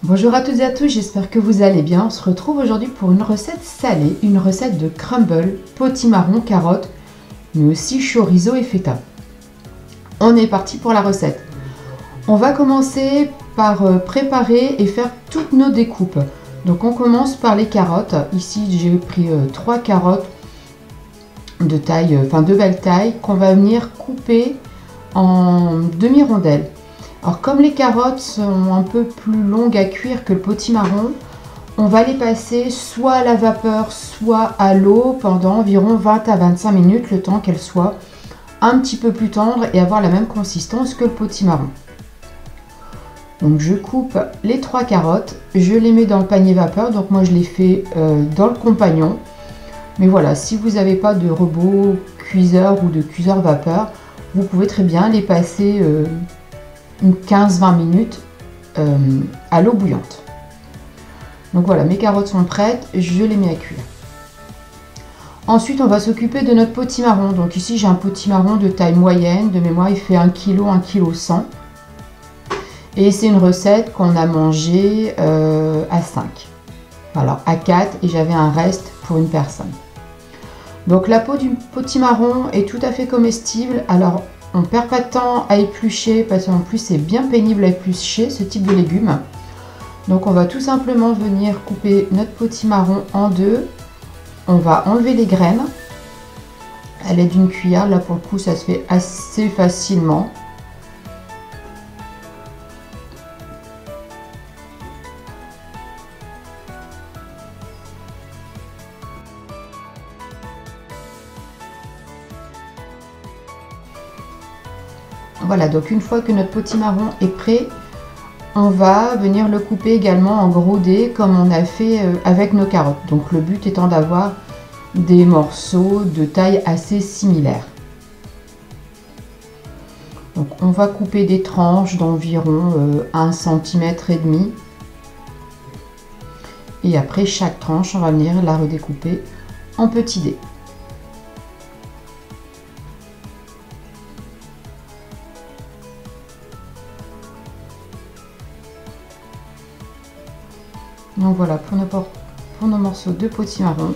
Bonjour à toutes et à tous, j'espère que vous allez bien. On se retrouve aujourd'hui pour une recette salée, une recette de crumble, potimarron, carottes, mais aussi chorizo et feta. On est parti pour la recette. On va commencer par préparer et faire toutes nos découpes. Donc on commence par les carottes. Ici j'ai pris 3 carottes de taille, de belle taille, qu'on va venir couper en demi-rondelles. Alors comme les carottes sont un peu plus longues à cuire que le potimarron, on va les passer soit à la vapeur, soit à l'eau pendant environ 20 à 25 minutes, le temps qu'elles soient un petit peu plus tendres et avoir la même consistance que le potimarron. Donc je coupe les 3 carottes, je les mets dans le panier vapeur, donc moi je les fais dans le compagnon. Mais voilà, si vous n'avez pas de robot cuiseur ou de cuiseur vapeur, vous pouvez très bien les passer une 15-20 minutes à l'eau bouillante. Donc voilà, mes carottes sont prêtes, je les mets à cuire. Ensuite, on va s'occuper de notre potimarron. Donc ici, j'ai un potimarron de taille moyenne, de mémoire, il fait 1 kg, 1 kg 100. Et c'est une recette qu'on a mangée à 5. Alors à 4 et j'avais un reste pour une personne. Donc la peau du potimarron est tout à fait comestible. Alors on ne perd pas de temps à éplucher parce qu'en plus c'est bien pénible à éplucher ce type de légumes. Donc on va tout simplement venir couper notre potimarron en deux. On va enlever les graines à l'aide d'une cuillère. Là pour le coup ça se fait assez facilement. Voilà, donc une fois que notre potimarron est prêt, on va venir le couper également en gros dés comme on a fait avec nos carottes. Donc le but étant d'avoir des morceaux de taille assez similaire. Donc on va couper des tranches d'environ 1 cm et demi. Et après chaque tranche, on va venir la redécouper en petits dés. Donc voilà pour nos morceaux de potimarron.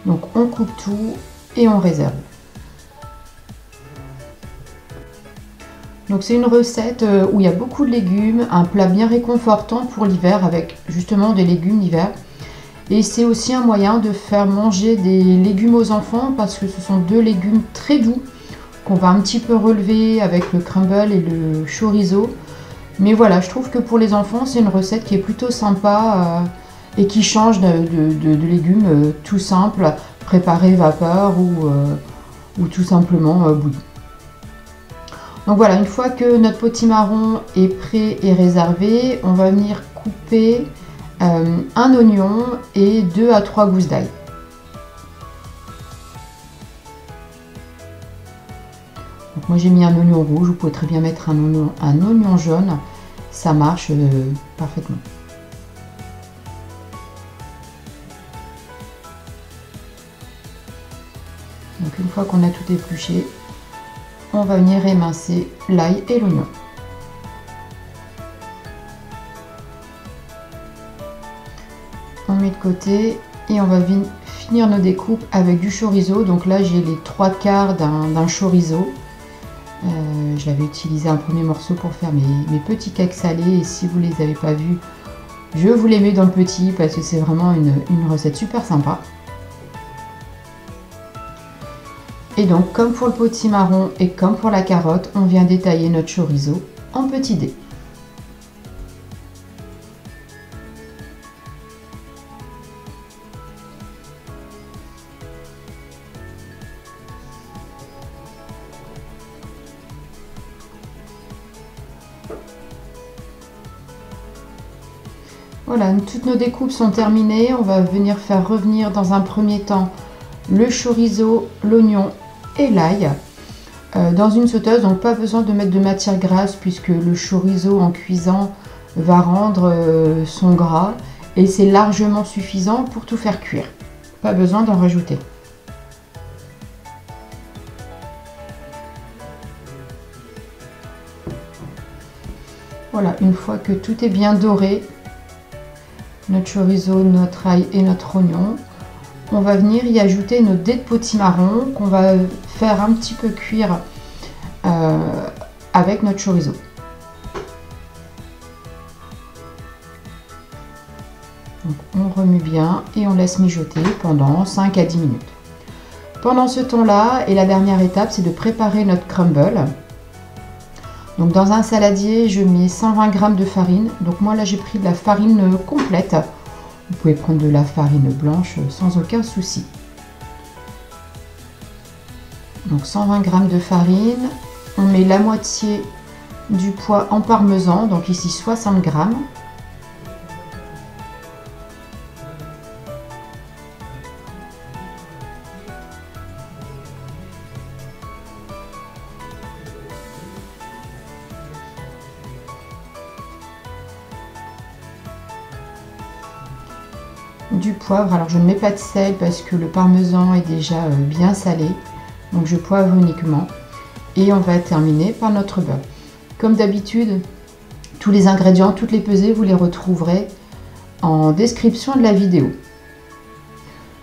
Donc on coupe tout et on réserve. Donc c'est une recette où il y a beaucoup de légumes, un plat bien réconfortant pour l'hiver avec justement des légumes d'hiver. Et c'est aussi un moyen de faire manger des légumes aux enfants parce que ce sont 2 légumes très doux qu'on va un petit peu relever avec le crumble et le chorizo. Mais voilà, je trouve que pour les enfants, c'est une recette qui est plutôt sympa et qui change de légumes tout simples, préparés vapeur ou tout simplement bouillis. Donc voilà, une fois que notre potimarron est prêt et réservé, on va venir couper un oignon et 2 à 3 gousses d'ail. Donc moi j'ai mis un oignon rouge, vous pouvez très bien mettre un oignon jaune, ça marche parfaitement. Donc une fois qu'on a tout épluché, on va venir émincer l'ail et l'oignon. On met de côté et on va finir nos découpes avec du chorizo. Donc là j'ai les 3/4 d'un chorizo. J'avais utilisé un premier morceau pour faire mes petits cakes salés et si vous ne les avez pas vus, je vous les mets dans le petit parce que c'est vraiment une recette super sympa. Et donc comme pour le potimarron et comme pour la carotte, on vient détailler notre chorizo en petits dés. Voilà, toutes nos découpes sont terminées. On va venir faire revenir dans un premier temps le chorizo, l'oignon et l'ail dans une sauteuse. Donc pas besoin de mettre de matière grasse puisque le chorizo en cuisant va rendre son gras et c'est largement suffisant pour tout faire cuire. Pas besoin d'en rajouter. Voilà, une fois que tout est bien doré, notre chorizo, notre ail et notre oignon. On va venir y ajouter nos dés de potimarron qu'on va faire un petit peu cuire avec notre chorizo. Donc, on remue bien et on laisse mijoter pendant 5 à 10 minutes. Pendant ce temps-là, et la dernière étape, c'est de préparer notre crumble. Donc dans un saladier, je mets 120 g de farine. Donc moi là, j'ai pris de la farine complète. Vous pouvez prendre de la farine blanche sans aucun souci. Donc 120 g de farine. On met la moitié du poids en parmesan, donc ici 60 g. Du poivre, alors je ne mets pas de sel parce que le parmesan est déjà bien salé, donc je poivre uniquement. Et on va terminer par notre beurre. Comme d'habitude, tous les ingrédients, toutes les pesées, vous les retrouverez en description de la vidéo.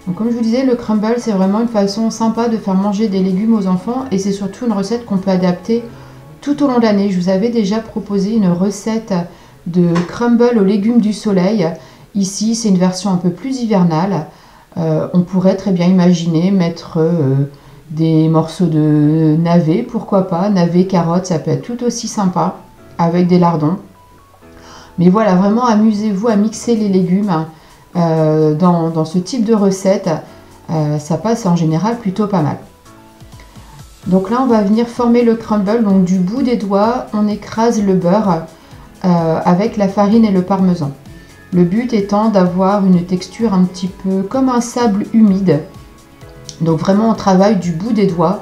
Donc comme je vous disais, le crumble, c'est vraiment une façon sympa de faire manger des légumes aux enfants et c'est surtout une recette qu'on peut adapter tout au long de l'année. Je vous avais déjà proposé une recette de crumble aux légumes du soleil. Ici, c'est une version un peu plus hivernale. On pourrait très bien imaginer mettre des morceaux de navets, pourquoi pas. Navets, carottes, ça peut être tout aussi sympa avec des lardons. Mais voilà, vraiment amusez-vous à mixer les légumes dans ce type de recette. Ça passe en général plutôt pas mal. Donc là, on va venir former le crumble. Donc du bout des doigts, on écrase le beurre avec la farine et le parmesan. Le but étant d'avoir une texture un petit peu comme un sable humide. Donc vraiment on travaille du bout des doigts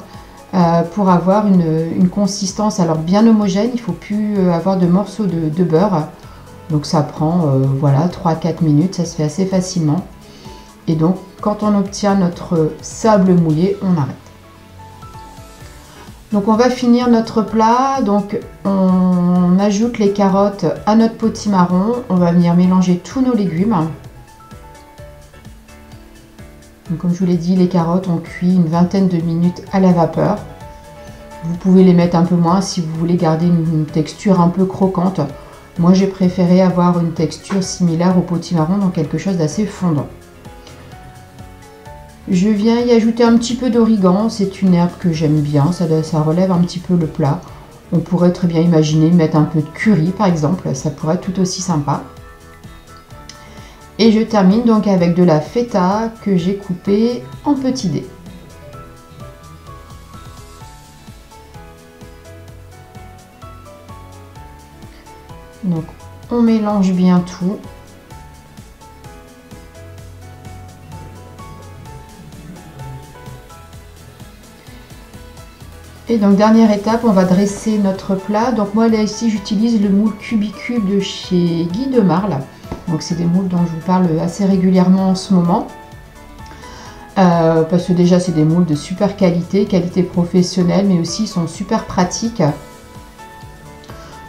pour avoir une consistance alors bien homogène. Il ne faut plus avoir de morceaux de beurre. Donc ça prend voilà 3-4 minutes, ça se fait assez facilement. Et donc quand on obtient notre sable mouillé, on arrête. Donc on va finir notre plat, donc on ajoute les carottes à notre potimarron, on va venir mélanger tous nos légumes. Donc comme je vous l'ai dit, les carottes on cuit une vingtaine de minutes à la vapeur. Vous pouvez les mettre un peu moins si vous voulez garder une texture un peu croquante. Moi j'ai préféré avoir une texture similaire au potimarron, donc quelque chose d'assez fondant. Je viens y ajouter un petit peu d'origan, c'est une herbe que j'aime bien, ça relève un petit peu le plat. On pourrait très bien imaginer mettre un peu de curry par exemple, ça pourrait être tout aussi sympa. Et je termine donc avec de la feta que j'ai coupée en petits dés. Donc on mélange bien tout. Et donc dernière étape, on va dresser notre plat. Donc moi là ici j'utilise le moule Cubicube de chez Guy de Marle. Donc c'est des moules dont je vous parle assez régulièrement en ce moment. Parce que déjà c'est des moules de super qualité, qualité professionnelle, mais aussi ils sont super pratiques.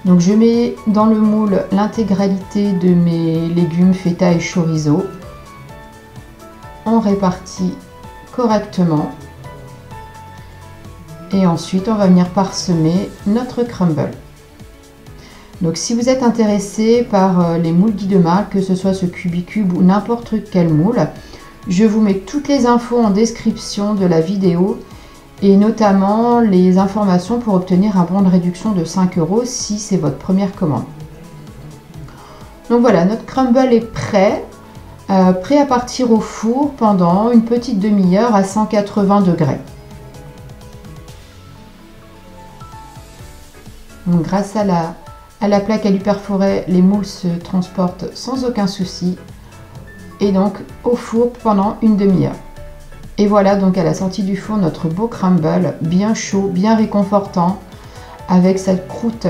Donc je mets dans le moule l'intégralité de mes légumes feta et chorizo. On répartit correctement. Et ensuite, on va venir parsemer notre crumble. Donc si vous êtes intéressé par les moules Guy de Marle, que ce soit ce Cubicube ou n'importe quel moule, je vous mets toutes les infos en description de la vidéo et notamment les informations pour obtenir un bon de réduction de 5 € si c'est votre première commande. Donc voilà, notre crumble est prêt, prêt à partir au four pendant une petite demi-heure à 180 degrés. Donc, grâce à la plaque à lui perforer, les moules se transportent sans aucun souci. Et donc au four pendant une demi-heure. Et voilà donc à la sortie du four notre beau crumble, bien chaud, bien réconfortant, avec cette croûte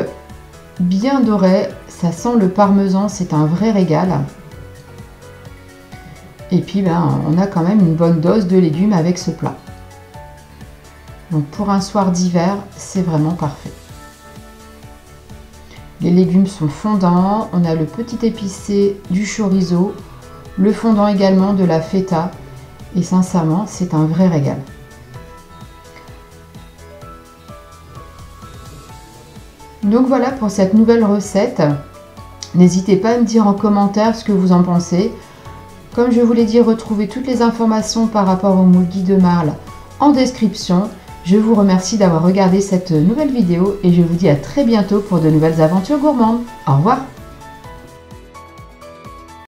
bien dorée. Ça sent le parmesan, c'est un vrai régal. Et puis on a quand même une bonne dose de légumes avec ce plat. Donc pour un soir d'hiver, c'est vraiment parfait. Les légumes sont fondants, on a le petit épicé du chorizo, le fondant également, de la feta. Et sincèrement, c'est un vrai régal. Donc voilà pour cette nouvelle recette. N'hésitez pas à me dire en commentaire ce que vous en pensez. Comme je vous l'ai dit, retrouvez toutes les informations par rapport au moule Guy de Marle en description. Je vous remercie d'avoir regardé cette nouvelle vidéo et je vous dis à très bientôt pour de nouvelles aventures gourmandes. Au revoir!